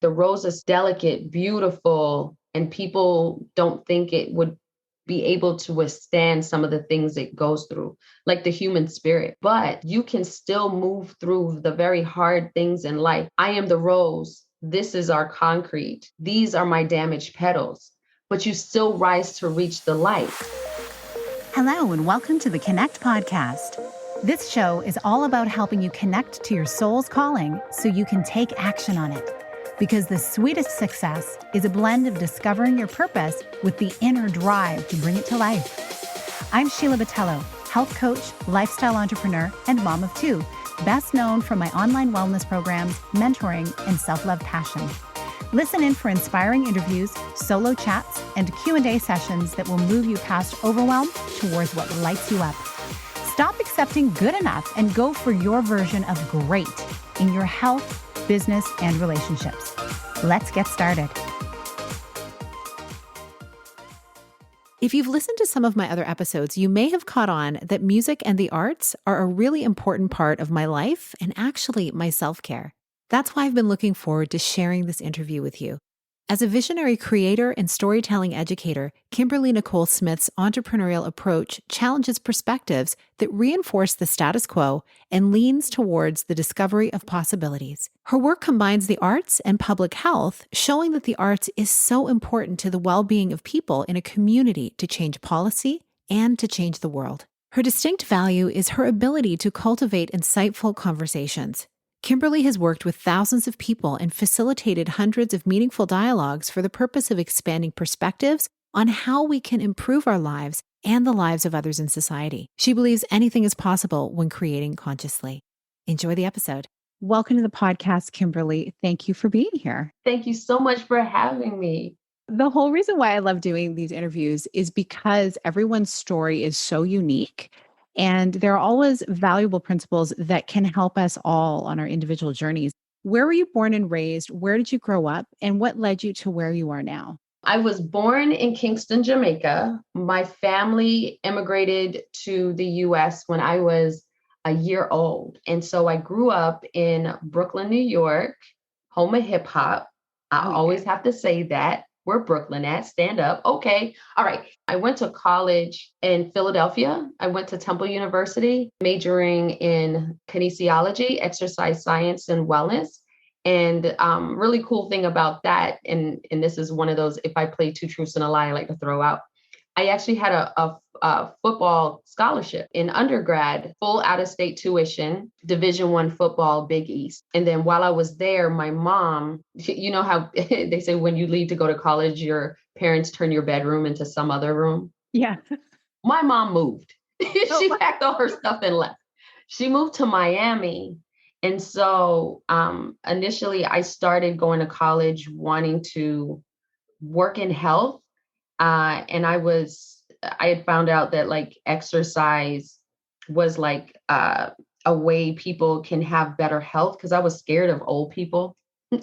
The rose is delicate, beautiful, and people don't think it would be able to withstand some of the things it goes through, like the human spirit. But you can still move through the very hard things in life. I am the rose. This is our concrete. These are my damaged petals. But you still rise to reach the light. Hello, and welcome to the Connect podcast. This show is all about helping you connect to your soul's calling so you can take action on it. Because the sweetest success is a blend of discovering your purpose with the inner drive to bring it to life. I'm Sheila Botello, health coach, lifestyle entrepreneur, and mom of two, best known for my online wellness programs, mentoring, and self-love passion. Listen in for inspiring interviews, solo chats, and Q&A sessions that will move you past overwhelm towards what lights you up. Stop accepting good enough and go for your version of great in your health, business, and relationships. Let's get started. If you've listened to some of my other episodes, you may have caught on that music and the arts are a really important part of my life and actually my self-care. That's why I've been looking forward to sharing this interview with you. As a visionary creator and storytelling educator, Kimberlee Nicole Smith's entrepreneurial approach challenges perspectives that reinforce the status quo and leans towards the discovery of possibilities. Her work combines the arts and public health, showing that the arts is so important to the well-being of people in a community to change policy and to change the world. Her distinct value is her ability to cultivate insightful conversations. Kimberlee has worked with thousands of people and facilitated hundreds of meaningful dialogues for the purpose of expanding perspectives on how we can improve our lives and the lives of others in society. She believes anything is possible when creating consciously. Enjoy the episode. Welcome to the podcast, Kimberlee. Thank you for being here. Thank you so much for having me. The whole reason why I love doing these interviews is because everyone's story is so unique. And there are always valuable principles that can help us all on our individual journeys. Where were you born and raised? Where did you grow up? And what led you to where you are now? I was born in Kingston, Jamaica. My family immigrated to the US when I was a year old. And so I grew up in Brooklyn, New York, home of hip hop. I always have to say that. Where Brooklyn at? Stand up. Okay. All right. I went to college in Philadelphia. I went to Temple University, majoring in kinesiology, exercise science, and wellness. And really cool thing about that, and this is one of those, if I play two truths and a lie, I like to throw out. I actually had a football scholarship in undergrad, full out-of-state tuition, Division I football, Big East. And then while I was there, my mom, you know how they say when you leave to go to college, your parents turn your bedroom into some other room? Yeah. My mom moved. She packed all her stuff and left. She moved to Miami. And so initially I started going to college wanting to work in health. And I had found out that like exercise was like a way people can have better health, because I was scared of old people.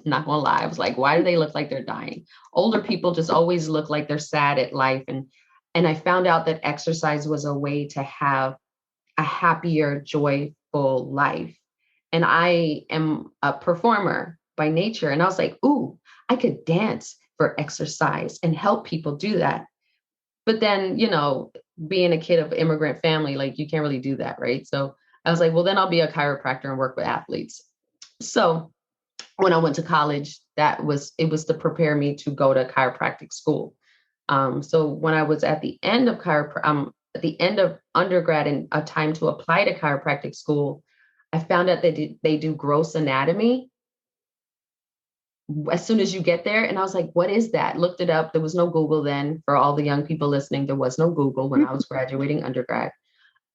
Not gonna lie. I was like, why do they look like they're dying? Older people just always look like they're sad at life. And I found out that exercise was a way to have a happier, joyful life. And I am a performer by nature. And I was like, ooh, I could dance for exercise and help people do that. But then, you know, being a kid of immigrant family, like you can't really do that, right? So I was like, well, then I'll be a chiropractor and work with athletes. So when I went to college, it was to prepare me to go to chiropractic school. So when I was at the end of at the end of undergrad and a time to apply to chiropractic school, I found out that they do gross anatomy as soon as you get there. And I was like, what is that? Looked it up. There was no Google then. For all the young people listening, there was no Google when I was graduating undergrad.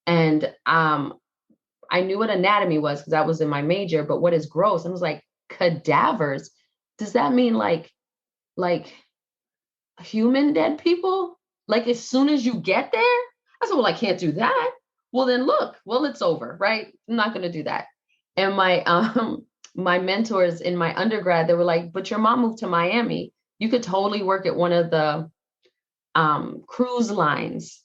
And I knew what anatomy was because that was in my major, but what is gross? And I was like, cadavers. Does that mean like human dead people? Like as soon as you get there? I said, well, I can't do that. Well, then look, well, it's over, right? I'm not going to do that. And my mentors in my undergrad, they were like, but your mom moved to Miami. You could totally work at one of the cruise lines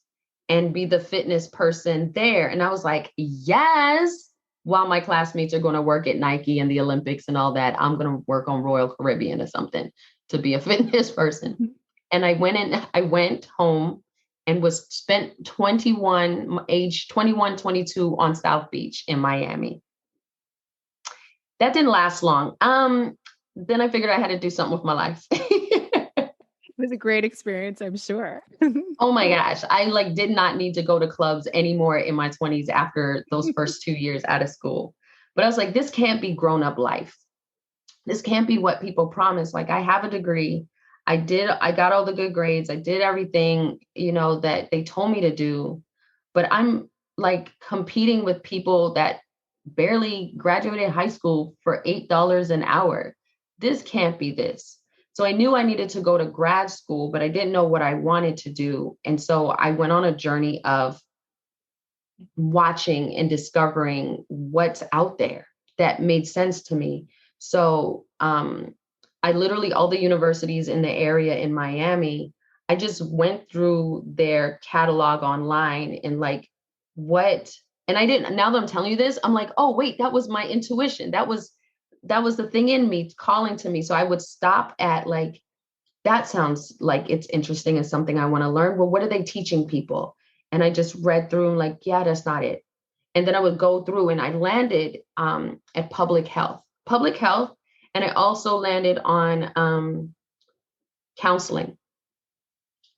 and be the fitness person there. And I was like, yes, while my classmates are going to work at Nike and the Olympics and all that, I'm going to work on Royal Caribbean or something to be a fitness person. And I went home and was spent age 21, 22 on South Beach in Miami. That didn't last long. Then I figured I had to do something with my life. It was a great experience, I'm sure. Oh my gosh. I did not need to go to clubs anymore in my 20s after those first 2 years out of school. But I was like, this can't be grown up life. This can't be what people promise. Like, I have a degree. I got all the good grades. I did everything, that they told me to do. But I'm competing with people that barely graduated high school for $8 an hour. This can't be this. So I knew I needed to go to grad school, but I didn't know what I wanted to do. And so I went on a journey of watching and discovering what's out there that made sense to me. So I literally, all the universities in the area in Miami, I just went through their catalog online and and I didn't, now that I'm telling you this, I'm like, oh, wait, that was my intuition. That was the thing in me calling to me. So I would stop at that sounds like it's interesting and something I want to learn. Well, what are they teaching people? And I just read through and yeah, that's not it. And then I would go through and I landed at public health. And I also landed on counseling,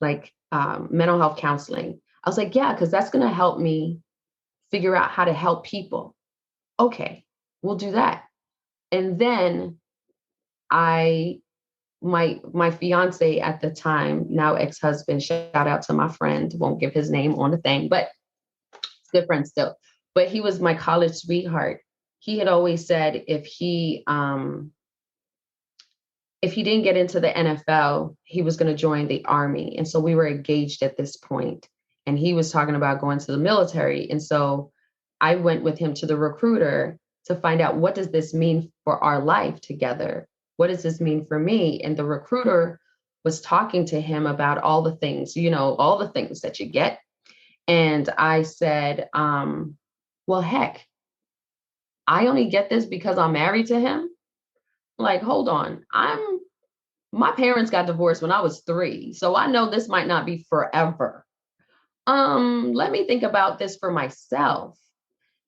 mental health counseling. I was like, yeah, because that's going to help me figure out how to help people. Okay, we'll do that. And then my fiance at the time, now ex-husband, shout out to my friend, won't give his name on the thing, but it's good friend still. But he was my college sweetheart. He had always said if he didn't get into the NFL, he was going to join the Army. And so we were engaged at this point. And he was talking about going to the military. And so I went with him to the recruiter to find out, what does this mean for our life together? What does this mean for me? And the recruiter was talking to him about all the things, all the things that you get. And I said, well, heck, I only get this because I'm married to him. Hold on, my parents got divorced when I was 3. So I know this might not be forever. Let me think about this for myself.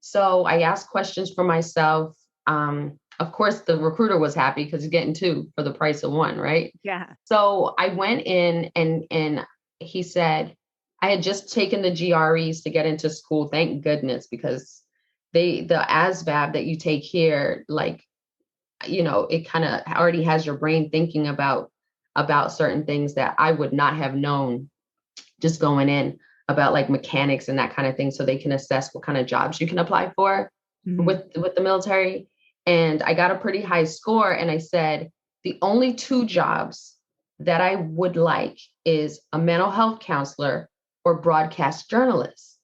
So I asked questions for myself. Of course, the recruiter was happy because he's getting 2 for the price of 1, right? Yeah. So I went in and he said, I had just taken the GREs to get into school. Thank goodness, because the ASVAB that you take here, it kind of already has your brain thinking about certain things that I would not have known just going in, about mechanics and that kind of thing. So they can assess what kind of jobs you can apply for with the military. And I got a pretty high score. And I said, the only 2 jobs that I would like is a mental health counselor or broadcast journalist,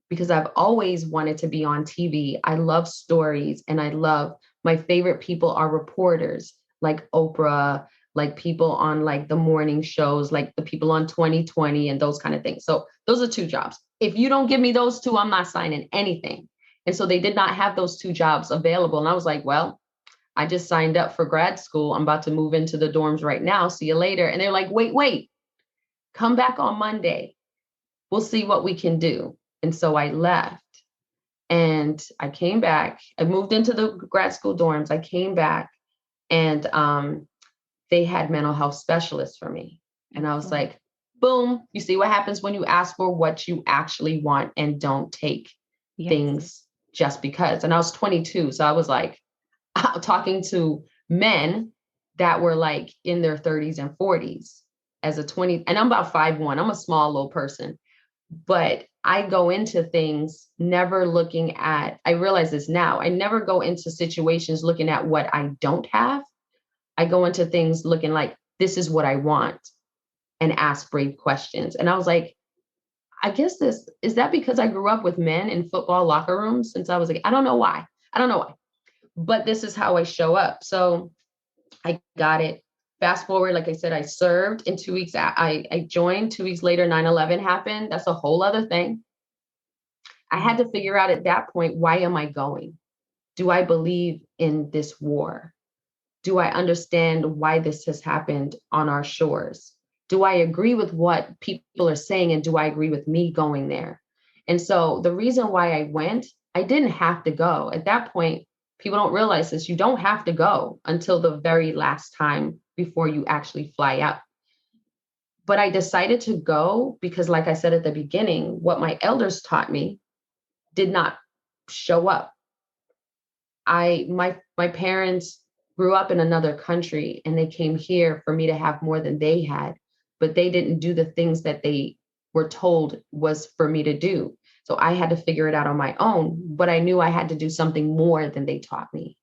because I've always wanted to be on TV. I love stories, and my favorite people are reporters like Oprah, like people on the morning shows, like the people on 2020 and those kind of things. So those are 2 jobs. If you don't give me those 2, I'm not signing anything. And so they did not have those 2 jobs available. And I was like, well, I just signed up for grad school. I'm about to move into the dorms right now. See you later. And they're like, wait, come back on Monday. We'll see what we can do. And so I left and I came back. I moved into the grad school dorms. I came back and they had mental health specialists for me. And I was like, boom, you see what happens when you ask for what you actually want and don't take things just because. And I was 22. So I was talking to men that were in their 30s and 40s as a 20, and I'm about 5'1". I'm a small little person, but I go into things never looking at, I realize this now, I never go into situations looking at what I don't have. I go into things looking this is what I want, and ask brave questions. And I was like, I guess is that because I grew up with men in football locker rooms since I was I don't know why, but this is how I show up. So I got it. Fast forward, like I said, I served in 2 weeks. I joined 2 weeks later, 9/11 happened. That's a whole other thing. I had to figure out at that point, why am I going? do I believe in this war? Do I understand why this has happened on our shores? Do I agree with what people are saying? And do I agree with me going there? And so the reason why I went, I didn't have to go. At that point, people don't realize this. You don't have to go until the very last time before you actually fly out. But I decided to go because, like I said at the beginning, what my elders taught me did not show up. My parents grew up in another country and they came here for me to have more than they had, but they didn't do the things that they were told was for me to do. So I had to figure it out on my own, but I knew I had to do something more than they taught me.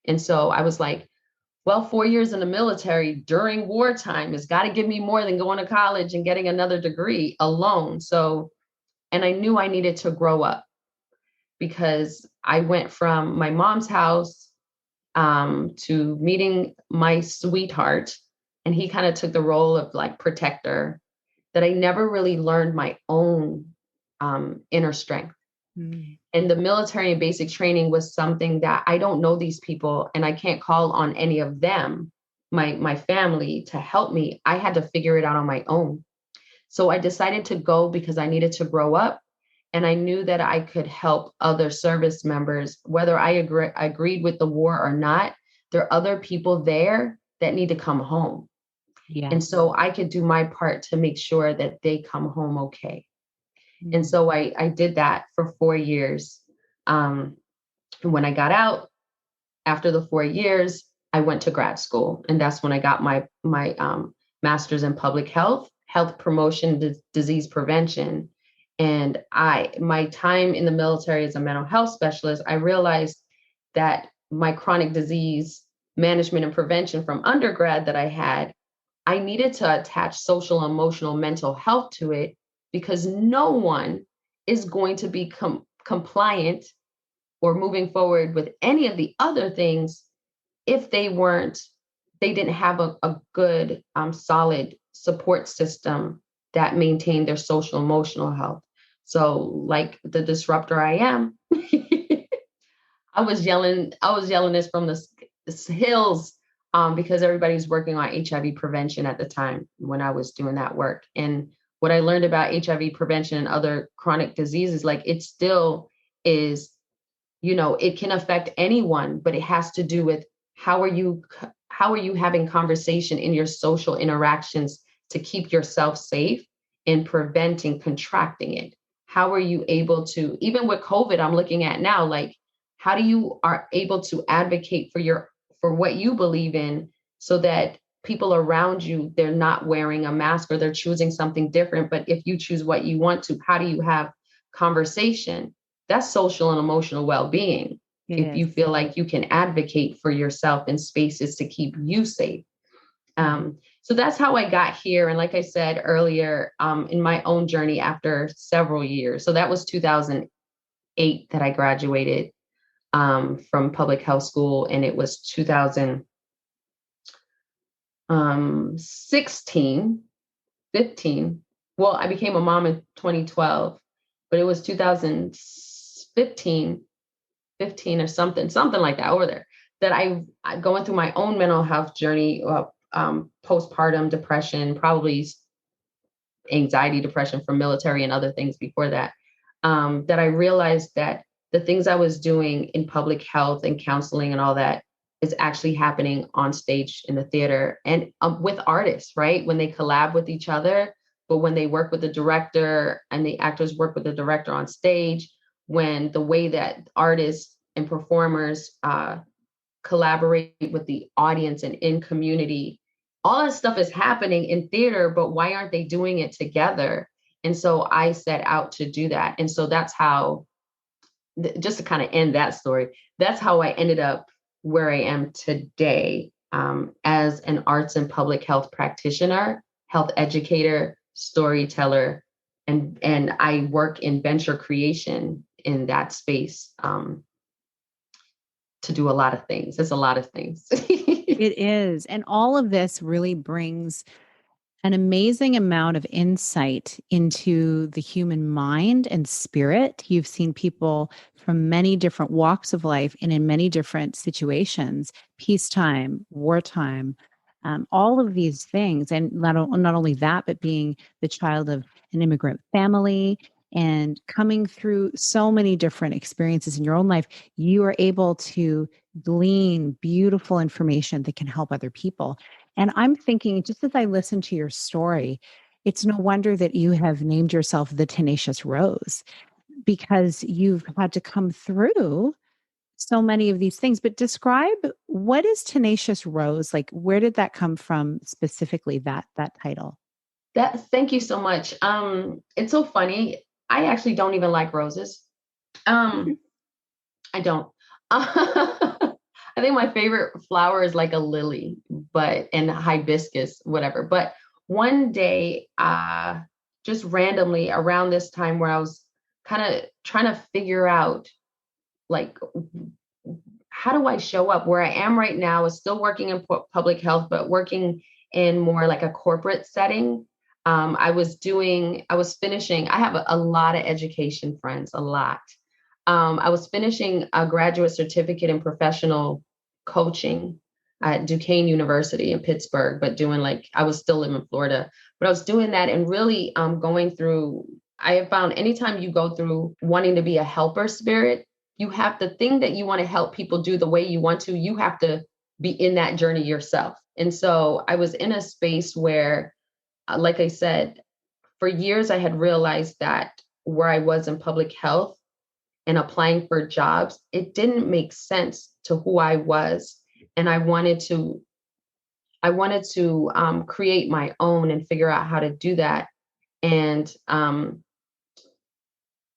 And so I was like, well, 4 years in the military during wartime has got to give me more than going to college and getting another degree alone. So, and I knew I needed to grow up because I went from my mom's house to meeting my sweetheart, and he kind of took the role of like protector, that I never really learned my own inner strength. Mm. And the military and basic training was something that I don't know these people and I can't call on any of them, my family, to help me. I had to figure it out on my own. So I decided to go because I needed to grow up. And I knew that I could help other service members, whether I agreed with the war or not. There are other people there that need to come home. Yeah. And so I could do my part to make sure that they come home okay. Mm-hmm. And so I did that for 4 years. And when I got out, after the 4 years, I went to grad school. And that's when I got my master's in public health promotion, disease prevention. And my time in the military as a mental health specialist, I realized that my chronic disease management and prevention from undergrad that I had, I needed to attach social, emotional, mental health to it because no one is going to be compliant or moving forward with any of the other things if they didn't have a good, solid support system that maintained their social, emotional health. So like the disruptor I am, I was yelling this from the hills because everybody's working on HIV prevention at the time when I was doing that work. And what I learned about HIV prevention and other chronic diseases, like it still is, it can affect anyone, but it has to do with how are you having conversation in your social interactions to keep yourself safe and preventing contracting it? How are you able to, even with COVID, I'm looking at now, like, how do you are able to advocate for what you believe in so that people around you, they're not wearing a mask or they're choosing something different. But if you choose what you want to, how do you have conversation? That's social and emotional well-being. Yes. If you feel like you can advocate for yourself in spaces to keep you safe. So that's how I got here. And like I said earlier, in my own journey after several years. So that was 2008 that I graduated from public health school. And it was 2016, 15. Well, I became a mom in 2012, but it was 2015 or something like that over there, that I going through my own mental health journey, postpartum depression, probably anxiety, depression from military and other things before that, that I realized that the things I was doing in public health and counseling and all that is actually happening on stage in the theater and with artists, right? When they collab with each other, but when they work with the director and the actors work with the director on stage, when the way that artists and performers collaborate with the audience and in community, all that stuff is happening in theater, but why aren't they doing it together? And so I set out to do that. And so that's how, just to kind of end that story, that's how I ended up where I am today, as an arts and public health practitioner, health educator, storyteller, and I work in venture creation in that space, to do a lot of things. It's a lot of things. It is. And all of this really brings an amazing amount of insight into the human mind and spirit. You've seen people from many different walks of life and in many different situations, peacetime, wartime, all of these things. And not only that, but being the child of an immigrant family and coming through so many different experiences in your own life, you are able to glean beautiful information that can help other people. And I'm thinking, just as I listen to your story, it's no wonder that you have named yourself the Tenacious Rose because you've had to come through so many of these things. But describe, what is Tenacious Rose? Like, where did that come from specifically, that title? Thank you so much. It's so funny. I actually don't even like roses. Um, I don't. I think my favorite flower is like a lily, and hibiscus, whatever. But one day, just randomly around this time where I was kind of trying to figure out, like, how do I show up where I am right now is still working in public health, but working in more like a corporate setting. I was finishing, I have a lot of education friends, a lot. I was finishing a graduate certificate in professional coaching at Duquesne University in Pittsburgh, but I was still living in Florida, but I was doing that and really going through, I have found anytime you go through wanting to be a helper spirit, you have the thing that you want to help people do the way you want to, you have to be in that journey yourself. And so I was in a space where, like I said, for years, I had realized that where I was in public health and applying for jobs, it didn't make sense to who I was. And I wanted to create my own and figure out how to do that. And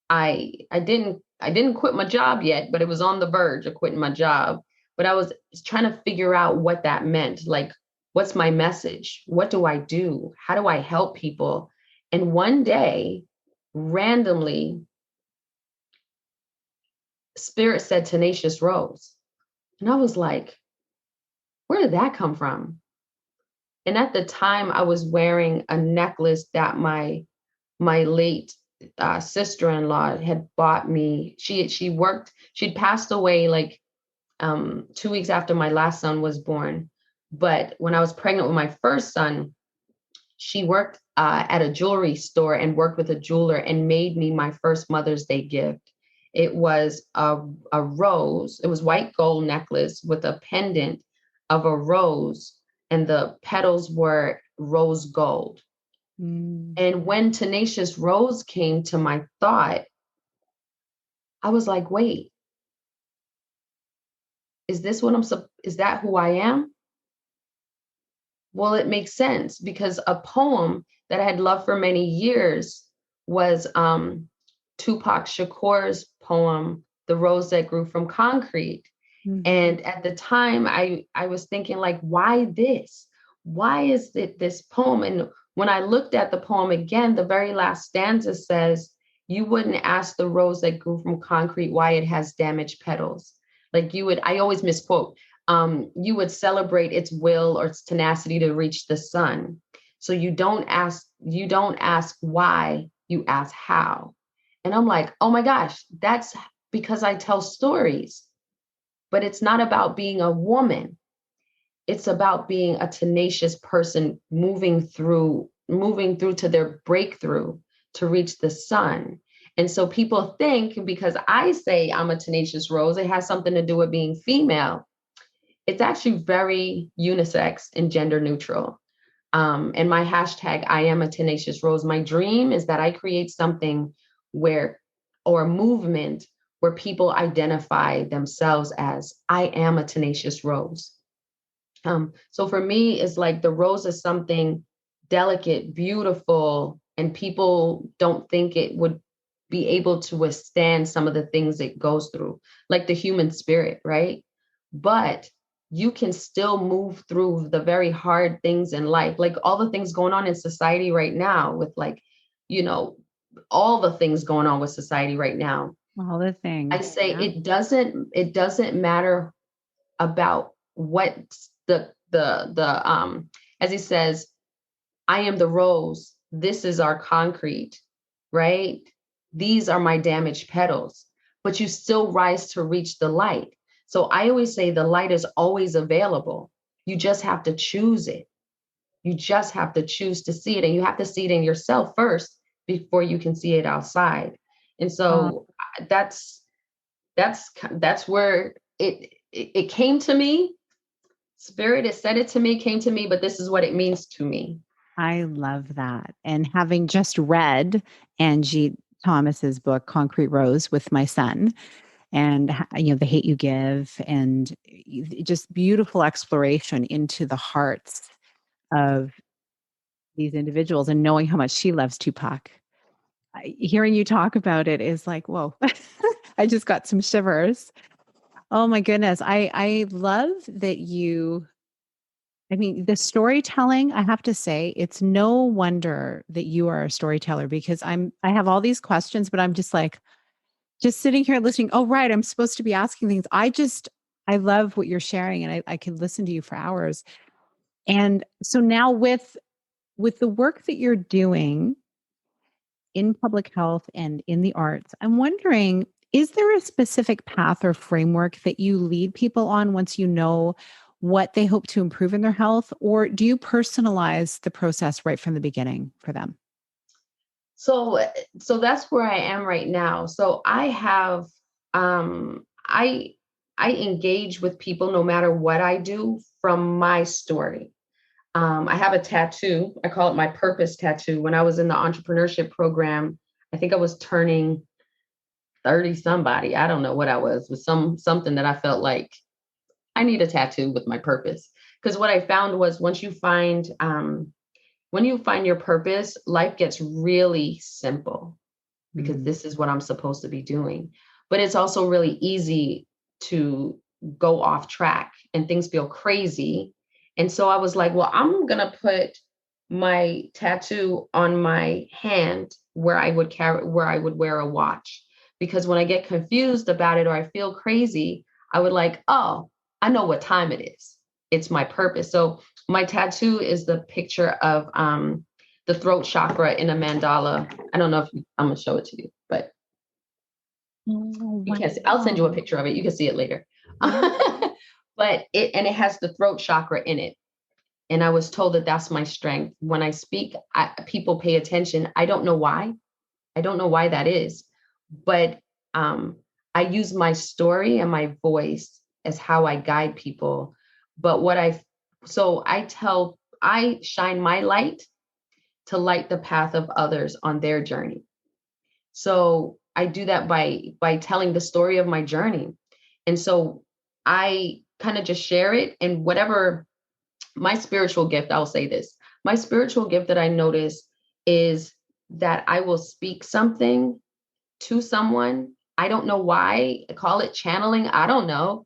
I didn't quit my job yet, but it was on the verge of quitting my job. But I was trying to figure out what that meant. Like, what's my message? What do I do? How do I help people? And one day, randomly, Spirit said Tenacious Rose. And I was like, where did that come from? And at the time, I was wearing a necklace that my late sister-in-law had bought me. She'd passed away like 2 weeks after my last son was born. But when I was pregnant with my first son, she worked at a jewelry store and worked with a jeweler and made me my first Mother's Day gift. It was a rose. It was white gold necklace with a pendant of a rose, and the petals were rose gold. And when Tenacious Rose came to my thought, I was like, wait, is that who I am? Well, it makes sense because a poem that I had loved for many years was Tupac Shakur's poem, The Rose That Grew from Concrete. Mm-hmm. And at the time, I was thinking, like, why this? Why is it this poem? And when I looked at the poem again, the very last stanza says, you wouldn't ask the rose that grew from concrete why it has damaged petals. Like I always misquote, you would celebrate its will or its tenacity to reach the sun. So you don't ask why, you ask how. And I'm like, oh my gosh, that's because I tell stories. But it's not about being a woman. It's about being a tenacious person moving through to their breakthrough to reach the sun. And so people think because I say I'm a tenacious rose, it has something to do with being female. It's actually very unisex and gender neutral. And my hashtag, I am a tenacious rose. My dream is that I create something or a movement where people identify themselves as, I am a tenacious rose. So for me, it's like the rose is something delicate, beautiful, and people don't think it would be able to withstand some of the things it goes through, like the human spirit, right? But you can still move through the very hard things in life, like all the things going on in society right now with all the things going on with society right now. All the things. I say it doesn't matter about what the as he says, I am the rose. This is our concrete, right? These are my damaged petals, but you still rise to reach the light. So I always say the light is always available. You just have to choose it. You just have to choose to see it. And you have to see it in yourself first before you can see it outside. And so that's where it came to me. Spirit has said it to me, came to me, but this is what it means to me. I love that. And having just read Angie Thomas's book, Concrete Rose, with my son, and The Hate You Give, and just beautiful exploration into the hearts of these individuals, and knowing how much she loves Tupac. Hearing you talk about it is like, whoa, I just got some shivers. Oh my goodness. I love that the storytelling, I have to say, it's no wonder that you are a storyteller, because I have all these questions, but I'm just like, just sitting here listening. Oh, right. I'm supposed to be asking things. I love what you're sharing, and I could listen to you for hours. And so now with the work that you're doing in public health and in the arts, I'm wondering, is there a specific path or framework that you lead people on once you know what they hope to improve in their health? Or do you personalize the process right from the beginning for them? So that's where I am right now. So I have I engage with people no matter what I do from my story. I have a tattoo. I call it my purpose tattoo. When I was in the entrepreneurship program, I think I was turning 30 somebody. I don't know what I was, with something that I felt like I need a tattoo with my purpose. Because what I found was when you find your purpose, life gets really simple, because this is what I'm supposed to be doing. But it's also really easy to go off track and things feel crazy. And so I was like, well, I'm going to put my tattoo on my hand where I would wear a watch. Because when I get confused about it or I feel crazy, I would like, oh, I know what time it is. It's my purpose. So my tattoo is the picture of the throat chakra in a mandala. I don't know if I'm going to show it to you, but Oh, you can't see. I'll send you a picture of it. You can see it later. But it has the throat chakra in it. And I was told that that's my strength. When I speak, people pay attention. I don't know why. I don't know why that is. But I use my story and my voice as how I guide people. But I shine my light to light the path of others on their journey. So I do that by telling the story of my journey. And so I kind of just share it, and whatever my spiritual gift, I'll say this. My spiritual gift that I notice is that I will speak something to someone. I don't know why. I call it channeling. I don't know.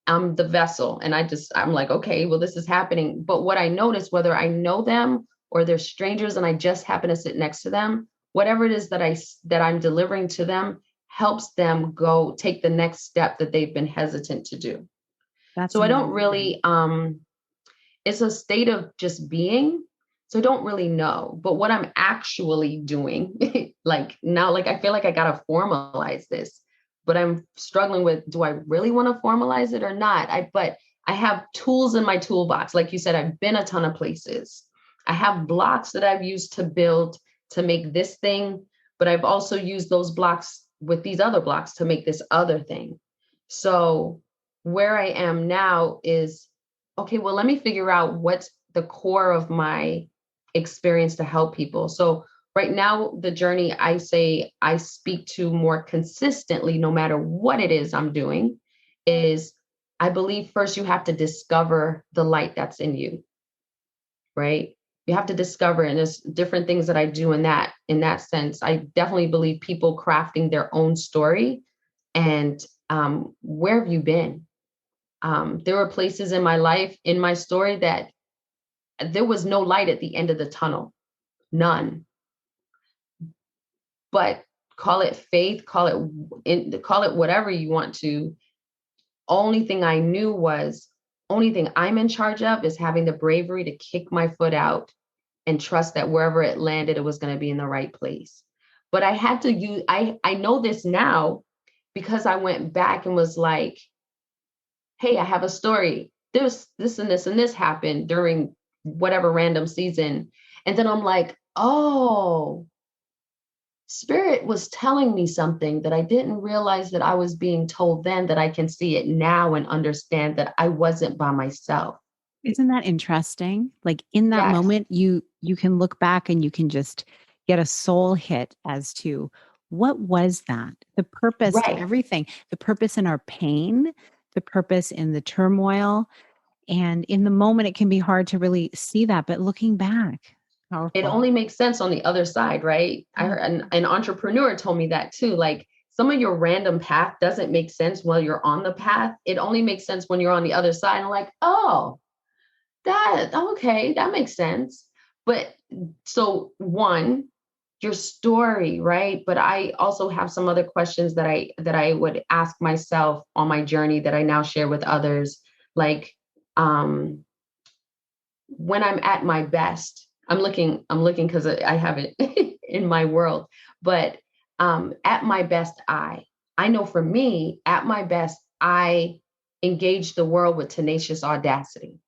I'm the vessel. And I'm like, okay, well, this is happening. But what I notice, whether I know them or they're strangers and I just happen to sit next to them, whatever it is that I'm delivering to them helps them go take the next step that they've been hesitant to do. That's So I don't amazing. really, it's a state of just being. So I don't really know, but what I'm actually doing, like now, like I feel like I got to formalize this, but I'm struggling with, do I really want to formalize it or not? But I have tools in my toolbox. Like you said, I've been a ton of places. I have blocks that I've used to build to make this thing, but I've also used those blocks with these other blocks to make this other thing. So where I am now is, okay, well, let me figure out what's the core of my experience to help people. So right now, the journey, I say I speak to more consistently, no matter what it is I'm doing, is I believe first you have to discover the light that's in you, right? You have to discover, and there's different things that I do in that sense. I definitely believe people crafting their own story. And where have you been? There were places in my life, in my story, that there was no light at the end of the tunnel, none. But call it faith, call it whatever you want to. Only thing I knew was, only thing I'm in charge of is having the bravery to kick my foot out and trust that wherever it landed, it was going to be in the right place. But I had to use, I know this now because I went back and was like, hey, I have a story. There's this and this and this happened during whatever random season. And then I'm like, oh, Spirit was telling me something that I didn't realize that I was being told then, that I can see it now and understand that I wasn't by myself. Isn't that interesting? Like in that Yes, moment, you can look back and you can just get a soul hit as to what was that? The purpose to right. everything, the purpose in our pain, the purpose in the turmoil. And in the moment, it can be hard to really see that. But looking back, It powerful. only makes sense on the other side, right? I Yeah. heard an entrepreneur told me that too. Like some of your random path doesn't make sense while you're on the path. It only makes sense when you're on the other side. And I'm like, oh, okay, that makes sense. But so one, your story, right? But I also have some other questions that I would ask myself on my journey that I now share with others. Like, um, when I'm at my best, I'm looking because I have it in my world, but at my best, I know for me, at my best, I engage the world with tenacious audacity.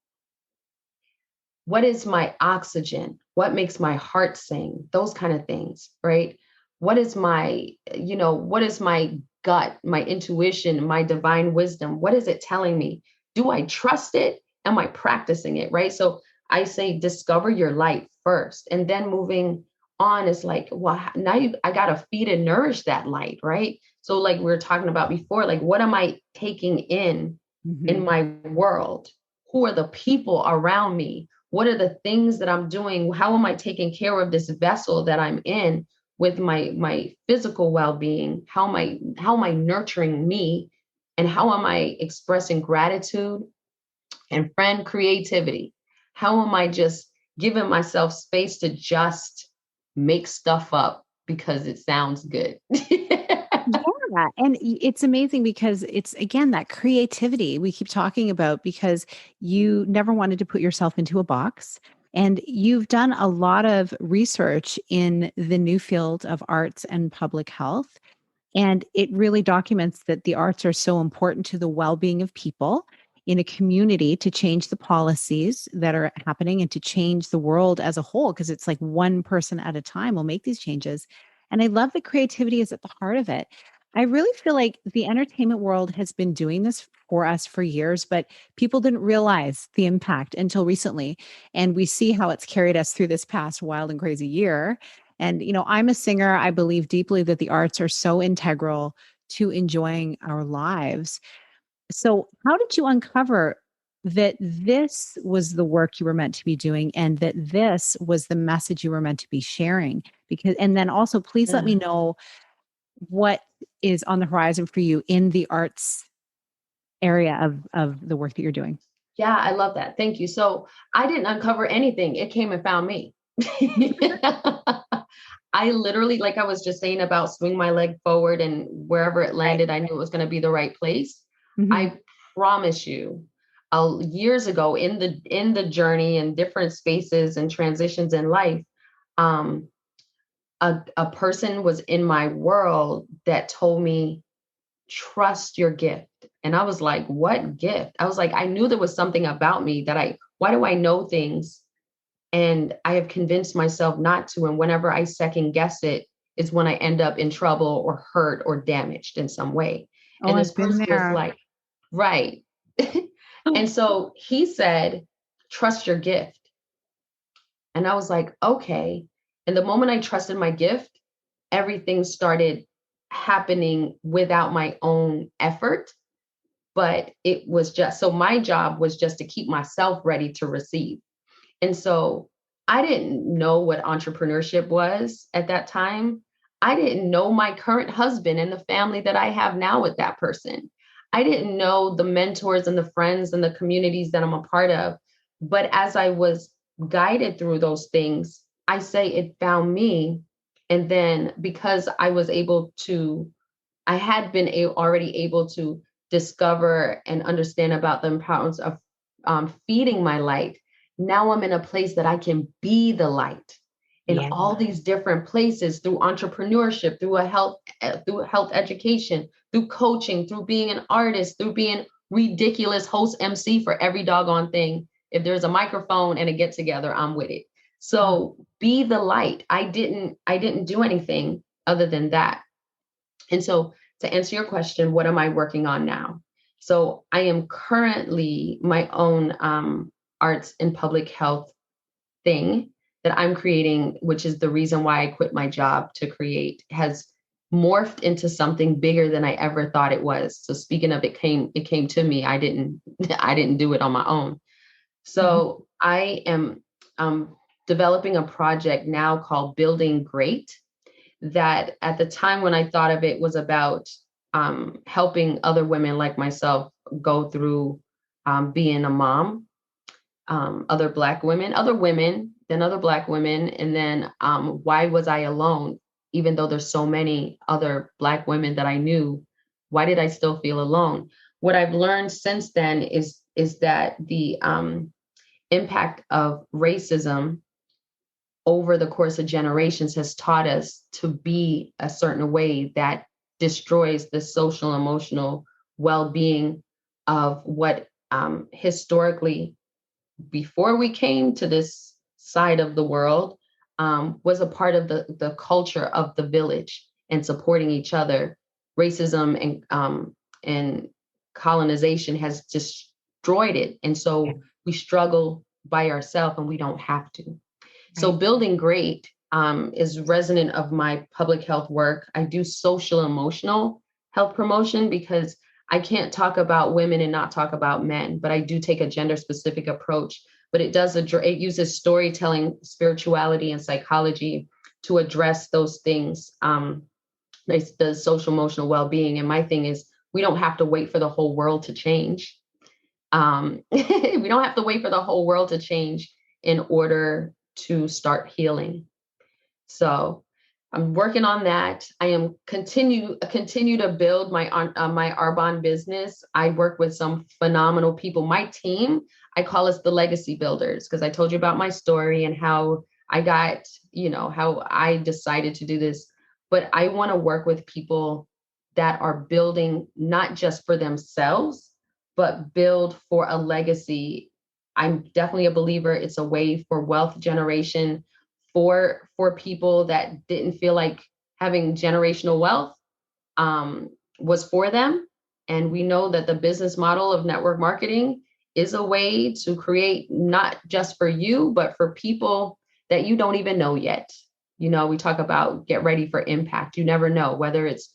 What is my oxygen? What makes my heart sing? Those kind of things, right? What is what is my gut, my intuition, my divine wisdom? What is it telling me? Do I trust it? Am I practicing it? Right. So I say discover your light first. And then moving on is like, well, now I gotta feed and nourish that light, right? So like we were talking about before, like what am I taking in Mhm. my world? Who are the people around me? What are the things that I'm doing? How am I taking care of this vessel that I'm in with my physical well-being? How am I nurturing me? And how am I expressing gratitude and friend creativity? How am I just giving myself space to just make stuff up because it sounds good? Yeah. And it's amazing because it's, again, that creativity we keep talking about because you never wanted to put yourself into a box. And you've done a lot of research in the new field of arts and public health. And it really documents that the arts are so important to the well being of people in a community to change the policies that are happening and to change the world as a whole, because it's like one person at a time will make these changes. And I love that creativity is at the heart of it. I really feel like the entertainment world has been doing this for us for years, but people didn't realize the impact until recently. And we see how it's carried us through this past wild and crazy year. And, I'm a singer. I believe deeply that the arts are so integral to enjoying our lives. So, how did you uncover that this was the work you were meant to be doing and that this was the message you were meant to be sharing? Because, and then also, please let me know what is on the horizon for you in the arts area of the work that you're doing. Yeah, I love that. Thank you. So I didn't uncover anything. It came and found me. I literally, like I was just saying about swing my leg forward and wherever it Right. landed, I knew it was going to be the right place. Mhm. I promise you, years ago in the journey and different spaces and transitions in life, um, a person was in my world that told me, trust your gift. And I was like, what gift? I was like, I knew there was something about me why do I know things? And I have convinced myself not to. And whenever I second guess it, is when I end up in trouble or hurt or damaged in some way. Oh, And this I've been person was there. like, right. And so he said, trust your gift. And I was like, okay. And the moment I trusted my gift, everything started happening without my own effort. But it was just so my job was just to keep myself ready to receive. And so I didn't know what entrepreneurship was at that time. I didn't know my current husband and the family that I have now with that person. I didn't know the mentors and the friends and the communities that I'm a part of. But as I was guided through those things, I say it found me. And then because I had been already able to discover and understand about the importance of feeding my light. Now I'm in a place that I can be the light in Yeah. all these different places through entrepreneurship, through health education, through coaching, through being an artist, through being ridiculous host MC for every doggone thing. If there's a microphone and a get together, I'm with it. So be the light. I didn't do anything other than that. And so to answer your question, what am I working on now? So I am currently my own arts and public health thing that I'm creating, which is the reason why I quit my job to create, has morphed into something bigger than I ever thought it was. So speaking of it came to me. I didn't I didn't do it on my own. Mhm. So I am developing a project now called Building Great, that at the time when I thought of it was about helping other women like myself go through being a mom, other Black women, other women, then other Black women. And then why was I alone? Even though there's so many other Black women that I knew, why did I still feel alone? What I've learned since then is that the impact of racism over the course of generations has taught us to be a certain way that destroys the social emotional well-being of what historically, before we came to this side of the world, was a part of the culture of the village and supporting each other. Racism and colonization has destroyed it, and Yeah. so we struggle by ourselves, and we don't have to. So Right. building great is resonant of my public health work. I do social emotional health promotion because I can't talk about women and not talk about men, but I do take a gender specific approach. But it uses storytelling, spirituality, and psychology to address those things, the social emotional well being. And my thing is, we don't have to wait for the whole world to change. We don't have to wait for the whole world to change in order to start healing. So I'm working on that. I am continue to build my Arbonne business. I work with some phenomenal people. My team, I call us the legacy builders, because I told you about my story and how I got, how I decided to do this. But I want to work with people that are building not just for themselves, but build for a legacy. I'm definitely a believer it's a way for wealth generation for people that didn't feel like having generational wealth was for them. And we know that the business model of network marketing is a way to create not just for you, but for people that you don't even know yet. We talk about get ready for impact. You never know whether it's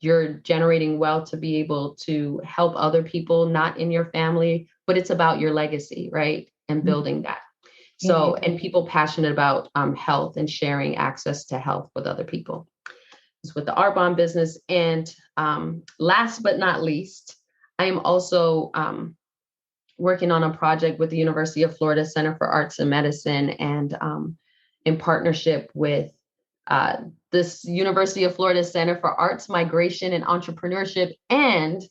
you're generating wealth to be able to help other people, not in your family, but it's about your legacy, right? And Mhm. building that. Yeah. So, and people passionate about health and sharing access to health with other people. It's with the Arbonne business. And last but not least, I am also working on a project with the University of Florida Center for Arts and Medicine, and in partnership with uh, this University of Florida Center for Arts, Migration, and Entrepreneurship, and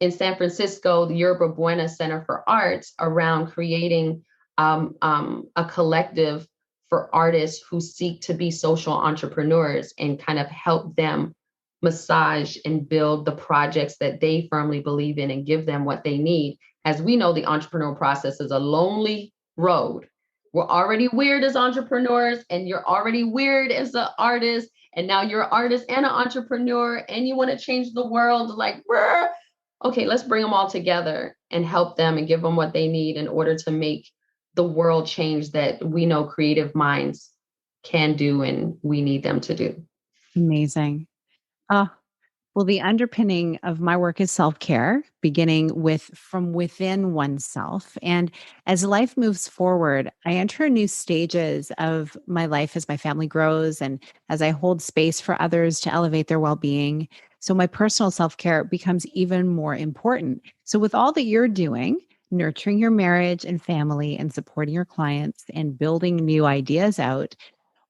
in San Francisco, the Yerba Buena Center for Arts, around creating a collective for artists who seek to be social entrepreneurs and kind of help them massage and build the projects that they firmly believe in and give them what they need. As we know, the entrepreneurial process is a lonely road. We're already weird as entrepreneurs, and you're already weird as an artist. And now you're an artist and an entrepreneur, and you want to change the world. Like, okay, let's bring them all together and help them and give them what they need in order to make the world change that we know creative minds can do and we need them to do. Amazing. Oh, well, the underpinning of my work is self care, beginning with from within oneself. And as life moves forward, I enter new stages of my life as my family grows and as I hold space for others to elevate their well being. So my personal self care becomes even more important. So, with all that you're doing, nurturing your marriage and family and supporting your clients and building new ideas out,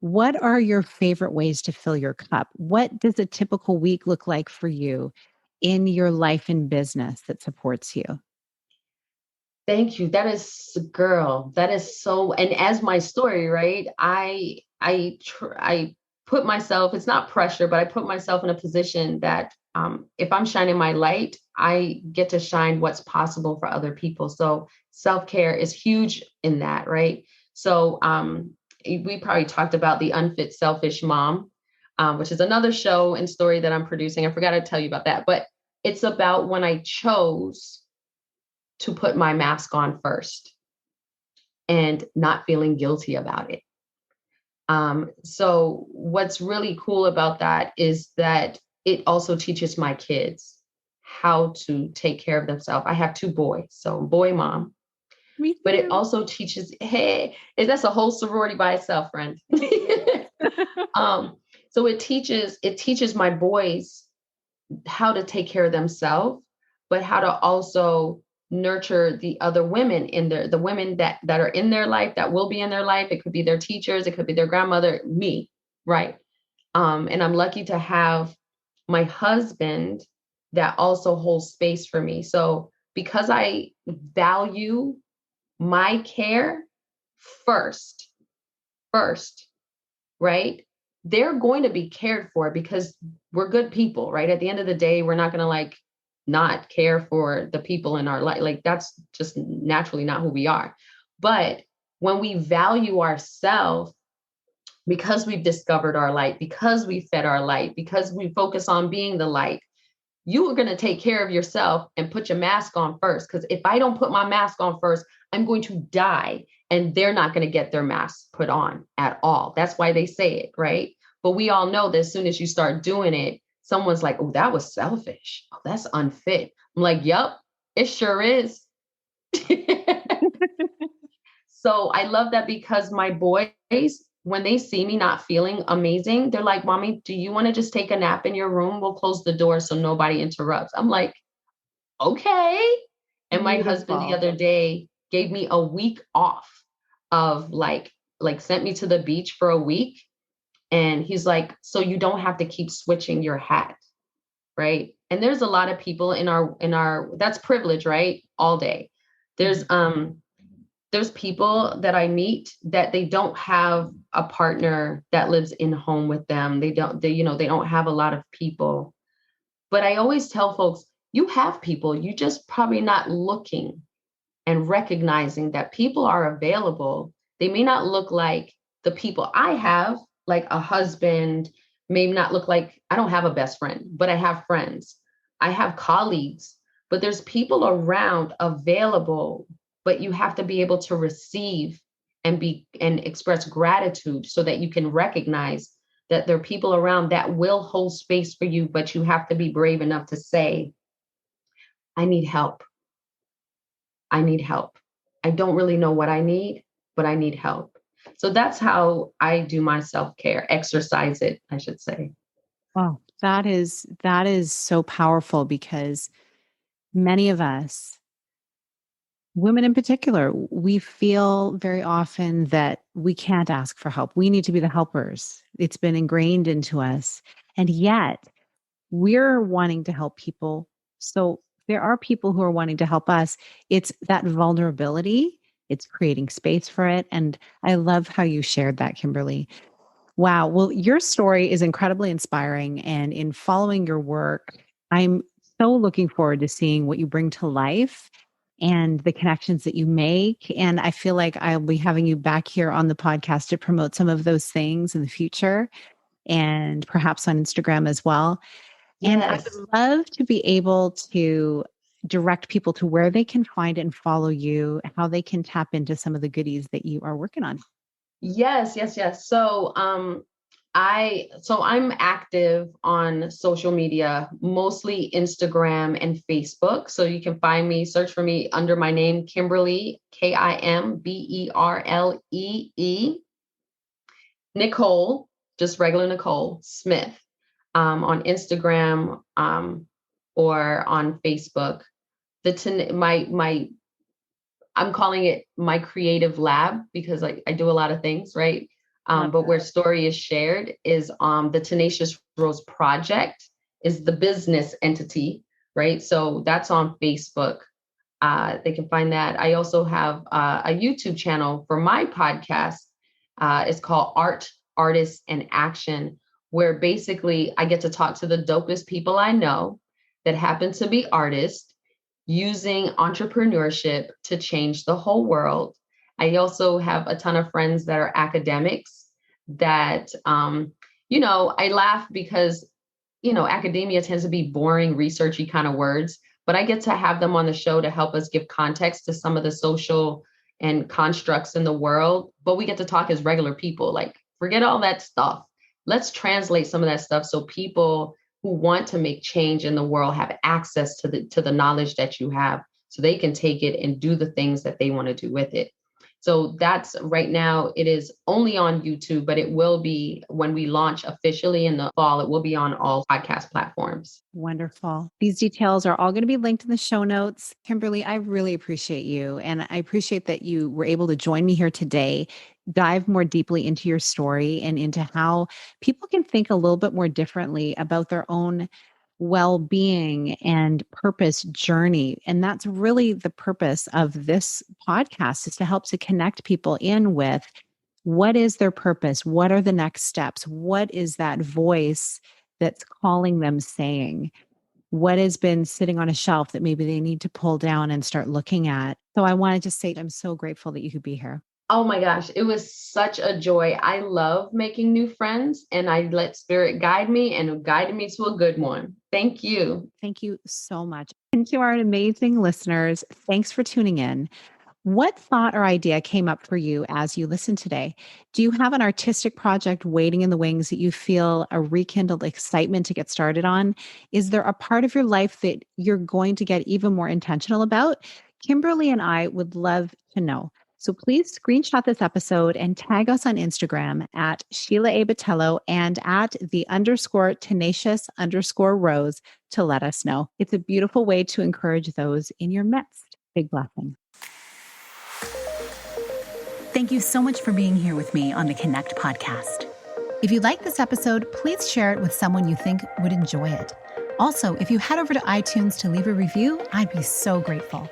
what are your favorite ways to fill your cup? What does a typical week look like for you in your life and business that supports you? Thank you. That is, girl, that is so, and as my story, right? I put myself, it's not pressure, but I put myself in a position that if I'm shining my light, I get to shine what's possible for other people. So self-care is huge in that, right? So we probably talked about the Unfit Selfish Mom, which is another show and story that I'm producing. I forgot to tell you about that, but it's about when I chose to put my mask on first and not feeling guilty about it. So what's really cool about that is that it also teaches my kids how to take care of themselves. I have two boys, so boy mom, Me but it too. also teaches, hey, that's a whole sorority by itself, friend. um, so it teaches my boys how to take care of themselves, but how to also nurture the other women in the women that are in their life, that will be in their life. It could be their teachers, it could be their grandmother, me, right? And I'm lucky to have my husband that also holds space for me. So because I value my care first, first, right? They're going to be cared for because we're good people, right? At the end of the day, we're not going to like not care for the people in our life. Like that's just naturally not who we are. But when we value ourselves, because we've discovered our light, because we fed our light, because we focus on being the light, you are going to take care of yourself and put your mask on first. Because if I don't put my mask on first, I'm going to die and they're not going to get their mask put on at all. That's why they say it, right? But we all know that as soon as you start doing it, someone's like, oh, that was selfish. Oh, that's unfit. I'm like, yep, it sure is. So I love that because my boys, when they see me not feeling amazing, they're like, Mommy, do you want to just take a nap in your room? We'll close the door so nobody interrupts. I'm like, okay. And my husband the Beautiful. other day gave me a week off of like sent me to the beach for a week. And he's like, so you don't have to keep switching your hat, right? And there's a lot of people in our that's privilege, right? All day. There's there's people that I meet that they don't have a partner that lives in home with them. They don't have a lot of people. But I always tell folks, you have people, you just probably not looking and recognizing that people are available. They may not look like the people I have, like a husband, may not look like I don't have a best friend, but I have friends. I have colleagues, but there's people around available, but you have to be able to receive and express gratitude so that you can recognize that there are people around that will hold space for you, but you have to be brave enough to say, I need help. I need help. I don't really know what I need, but I need help. So that's how I do my self-care, exercise it, I should say. Oh, that is so powerful because many of us, women in particular, we feel very often that we can't ask for help. We need to be the helpers. It's been ingrained into us. And yet, we're wanting to help people. So there are people who are wanting to help us. It's that vulnerability, it's creating space for it. And I love how you shared that, Kimberlee. Wow. Well, your story is incredibly inspiring. And in following your work, I'm so looking forward to seeing what you bring to life and the connections that you make. And I feel like I'll be having you back here on the podcast to promote some of those things in the future and perhaps on Instagram as well. And I Yes. would love to be able to direct people to where they can find and follow you, how they can tap into some of the goodies that you are working on. Yes, yes, yes. I'm active on social media, mostly Instagram and Facebook. So you can find me, search for me under my name, Kimberlee, Kimberlee Nicole, just regular Nicole Smith, on Instagram, or on Facebook. My I'm calling it my creative lab because I do a lot of things, right? Love But that. where story is shared is the Tenacious Rose Project is the business entity, right? So that's on Facebook. They can find that. I also have a YouTube channel for my podcast. It's called Art, Artists, and Action, where basically I get to talk to the dopest people I know that happen to be artists using entrepreneurship to change the whole world. I also have a ton of friends that are academics that, I laugh because, academia tends to be boring, researchy kind of words, but I get to have them on the show to help us give context to some of the social and constructs in the world. But we get to talk as regular people, like forget all that stuff. Let's translate some of that stuff so people who want to make change in the world have access to the knowledge that you have, so they can take it and do the things that they want to do with it. So that's right now, it is only on YouTube, but it will be when we launch officially in the fall, it will be on all podcast platforms. Wonderful. These details are all going to be linked in the show notes. Kimberlee, I really appreciate you. And I appreciate that you were able to join me here today, dive more deeply into your story and into how people can think a little bit more differently about their own well-being and purpose journey. And that's really the purpose of this podcast, is to help to connect people in with what is their purpose? What are the next steps? What is that voice that's calling them, saying? What has been sitting on a shelf that maybe they need to pull down and start looking at? So I wanted to say, I'm so grateful that you could be here. Oh my gosh, it was such a joy. I love making new friends, and I let spirit guide me, and it guided me to a good one. Thank you. Thank you so much. And to our amazing listeners, thanks for tuning in. What thought or idea came up for you as you listened today? Do you have an artistic project waiting in the wings that you feel a rekindled excitement to get started on? Is there a part of your life that you're going to get even more intentional about? Kimberlee and I would love to know. So please screenshot this episode and tag us on Instagram at Sheila A. Botello and at _Tenacious_Rose to let us know. It's a beautiful way to encourage those in your midst. Big blessing. Thank you so much for being here with me on the Connect podcast. If you like this episode, please share it with someone you think would enjoy it. Also, if you head over to iTunes to leave a review, I'd be so grateful.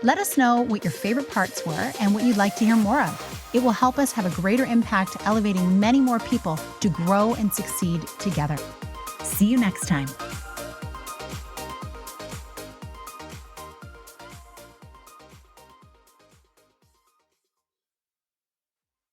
Let us know what your favorite parts were and what you'd like to hear more of. It will help us have a greater impact, elevating many more people to grow and succeed together. See you next time.